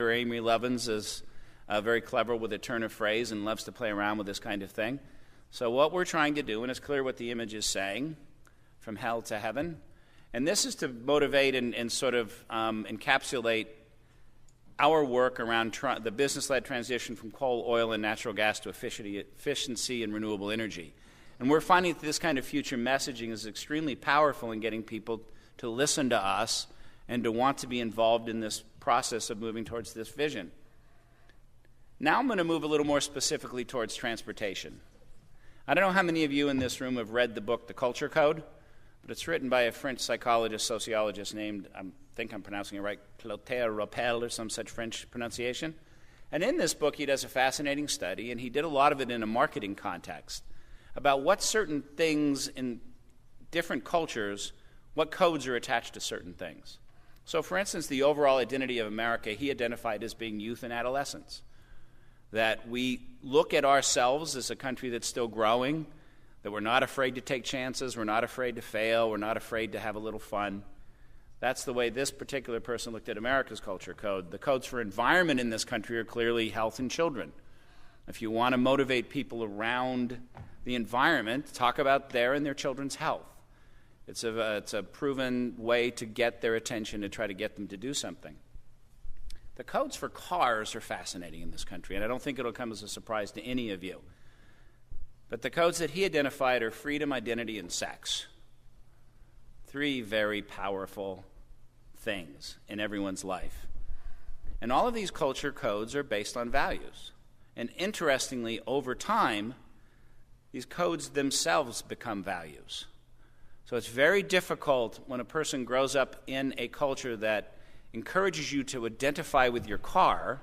Amy Levins is very clever with a turn of phrase and loves to play around with this kind of thing. So what we're trying to do, and it's clear what the image is saying, from hell to heaven, and this is to motivate and sort of encapsulate our work around the business-led transition from coal, oil, and natural gas to efficiency and renewable energy. And we're finding that this kind of future messaging is extremely powerful in getting people to listen to us and to want to be involved in this process of moving towards this vision. Now I'm going to move a little more specifically towards transportation. I don't know how many of you in this room have read the book The Culture Code, but it's written by a French psychologist, sociologist named, I think I'm pronouncing it right, Clotaire Rappel or some such French pronunciation. And in this book he does a fascinating study, and he did a lot of it in a marketing context, about what certain things in different cultures, what codes are attached to certain things. So for instance, the overall identity of America he identified as being youth and adolescence. That we look at ourselves as a country that's still growing, that we're not afraid to take chances, we're not afraid to fail, we're not afraid to have a little fun. That's the way this particular person looked at America's culture code. The codes for environment in this country are clearly health and children. If you want to motivate people around the environment, talk about their and their children's health. It's a proven way to get their attention, to try to get them to do something. The codes for cars are fascinating in this country, and I don't think it'll come as a surprise to any of you. But the codes that he identified are freedom, identity, and sex. Three very powerful things in everyone's life. And all of these culture codes are based on values. And interestingly, over time, these codes themselves become values. So it's very difficult when a person grows up in a culture that encourages you to identify with your car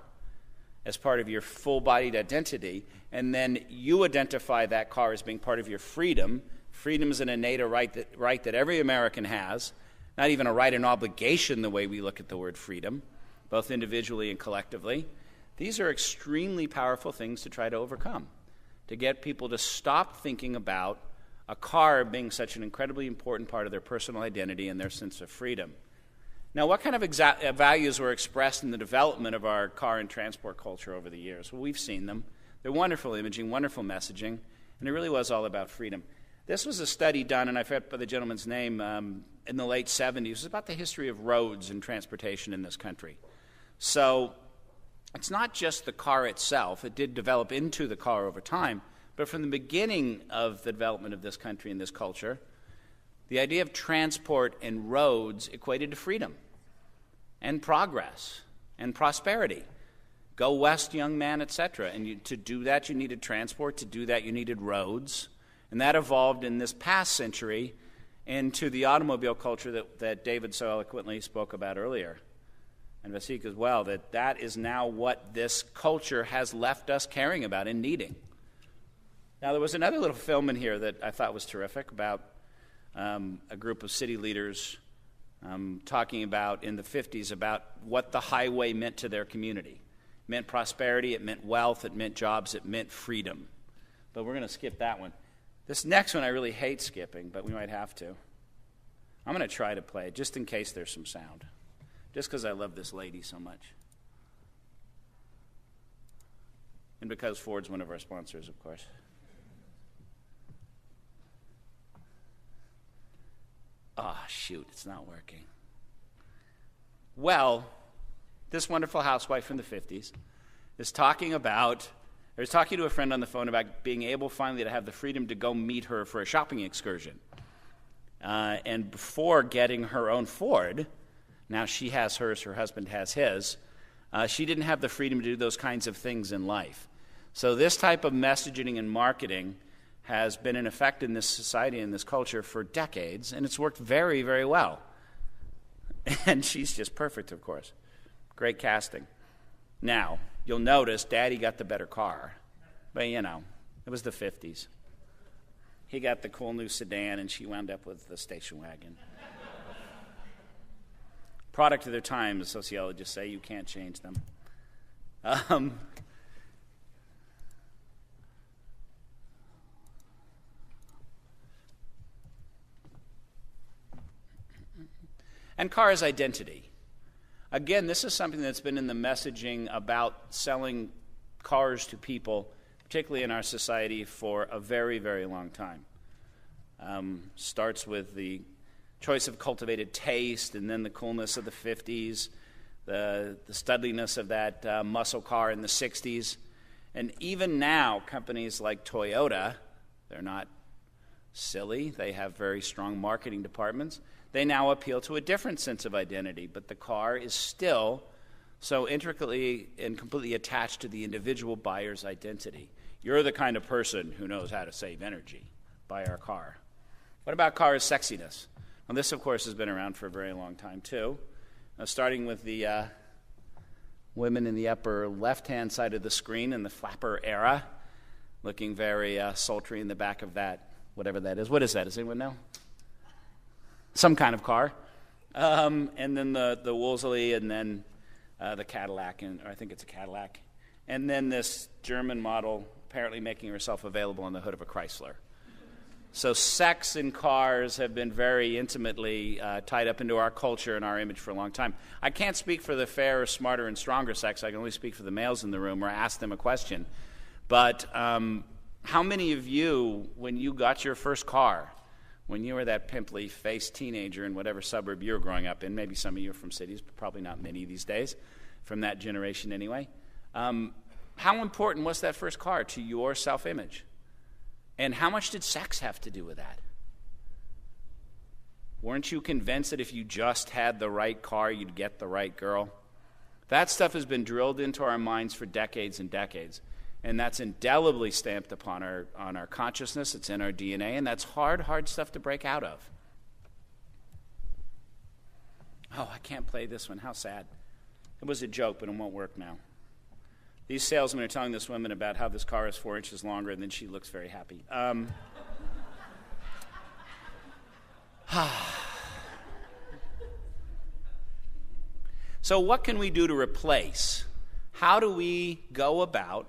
as part of your full-bodied identity, and then you identify that car as being part of your freedom. Freedom is an innate right that every American has, not even a right and obligation the way we look at the word freedom, both individually and collectively. These are extremely powerful things to try to overcome, to get people to stop thinking about a car being such an incredibly important part of their personal identity and their sense of freedom. Now, what kind of values were expressed in the development of our car and transport culture over the years? Well, we've seen them. They're wonderful imaging, wonderful messaging, and it really was all about freedom. This was a study done, and I forget by the gentleman's name, in the late 70s. It was about the history of roads and transportation in this country. So it's not just the car itself. It did develop into the car over time, but from the beginning of the development of this country and this culture, the idea of transport and roads equated to freedom and progress and prosperity. Go west, young man, etc. And to do that, you needed transport. To do that, you needed roads. And that evolved in this past century into the automobile culture that David so eloquently spoke about earlier, and Vasik as well, that is now what this culture has left us caring about and needing. Now, there was another little film in here that I thought was terrific about a group of city leaders talking about in the 50s about what the highway meant to their community. It meant prosperity, it meant wealth, it meant jobs, it meant freedom. But we're going to skip that one. This next one I really hate skipping, but we might have to. I'm going to try to play it just in case there's some sound, just because I love this lady so much. And because Ford's one of our sponsors, of course. Oh, shoot, it's not working. Well, this wonderful housewife from the 50s is talking to a friend on the phone about being able finally to have the freedom to go meet her for a shopping excursion. And before getting her own Ford, now she has hers, her husband has his, she didn't have the freedom to do those kinds of things in life. So this type of messaging and marketing has been in effect in this society and this culture for decades, and it's worked very, very well. And she's just perfect, of course. Great casting. Now, you'll notice Daddy got the better car, but it was the 50s. He got the cool new sedan, and she wound up with the station wagon. Product of their time, the sociologists say. You can't change them. And car is identity. Again, this is something that's been in the messaging about selling cars to people, particularly in our society, for a very, very long time. Starts with the choice of cultivated taste, and then the coolness of the 50s, the studliness of that muscle car in the 60s. And even now, companies like Toyota, they're not silly. They have very strong marketing departments. They now appeal to a different sense of identity, but the car is still so intricately and completely attached to the individual buyer's identity. You're the kind of person who knows how to save energy. Buy our car. What about car sexiness? Well, this, of course, has been around for a very long time, too. Starting with the women in the upper left-hand side of the screen in the flapper era, looking very sultry in the back of that, whatever that is. What is that? Does anyone know? Some kind of car. And then the Wolseley, and then the Cadillac, or I think it's a Cadillac. And then this German model apparently making herself available on the hood of a Chrysler. So sex and cars have been very intimately tied up into our culture and our image for a long time. I can't speak for the fairer, smarter, and stronger sex. I can only speak for the males in the room or ask them a question. But how many of you, when you got your first car, when you were that pimply-faced teenager in whatever suburb you were growing up in, maybe some of you are from cities, but probably not many these days, from that generation anyway, how important was that first car to your self-image? And how much did sex have to do with that? Weren't you convinced that if you just had the right car, you'd get the right girl? That stuff has been drilled into our minds for decades and decades. And that's indelibly stamped upon our consciousness. It's in our DNA, and that's hard stuff to break out of. Oh, I can't play this one. How sad. It was a joke, but it won't work now. These salesmen are telling this woman about how this car is 4 inches longer, and then she looks very happy. So what can we do to replace? How do we go about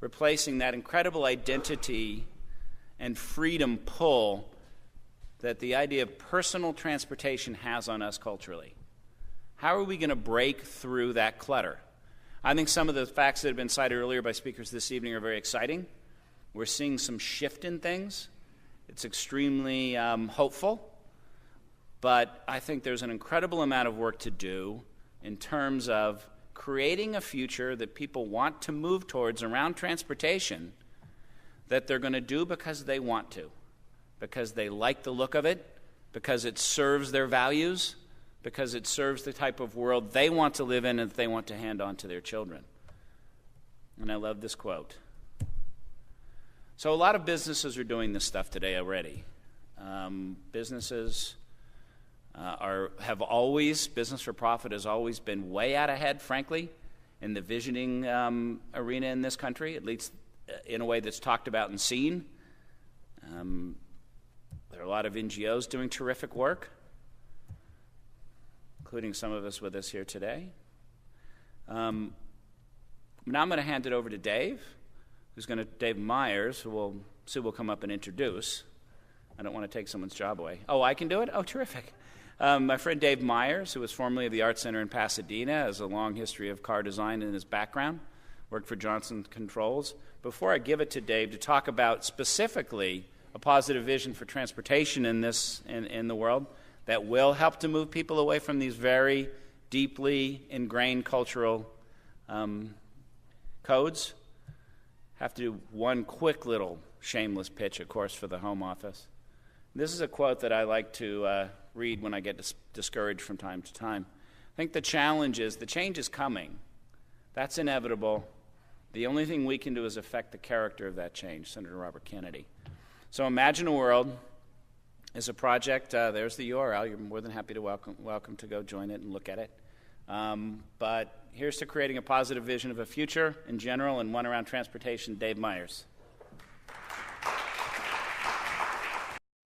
replacing that incredible identity and freedom pull that the idea of personal transportation has on us culturally? How are we going to break through that clutter? I think some of the facts that have been cited earlier by speakers this evening are very exciting. We're seeing some shift in things. It's extremely hopeful. But I think there's an incredible amount of work to do in terms of creating a future that people want to move towards around transportation that they're going to do because they want to, because they like the look of it, because it serves their values, because it serves the type of world they want to live in and that they want to hand on to their children. And I love this quote. So a lot of businesses are doing this stuff today already. Businesses business for profit has always been way out ahead, frankly, in the visioning arena in this country, at least in a way that's talked about and seen. There are a lot of NGOs doing terrific work, including some of us with us here today. Now I'm going to hand it over to Dave, Dave Myers, who Sue will come up and introduce. I don't want to take someone's job away. Oh, I can do it? Oh, terrific. My friend Dave Myers, who was formerly of the Art Center in Pasadena, has a long history of car design in his background, worked for Johnson Controls. Before I give it to Dave to talk about specifically a positive vision for transportation in the world that will help to move people away from these very deeply ingrained cultural codes, have to do one quick little shameless pitch, of course, for the Home Office. This is a quote that I like to read when I get discouraged from time to time. I think the challenge is the change is coming. That's inevitable. The only thing we can do is affect the character of that change, Senator Robert Kennedy. So Imagine a World is a project. There's the URL. You're more than happy to welcome to go join it and look at it. But here's to creating a positive vision of a future in general and one around transportation. Dave Myers.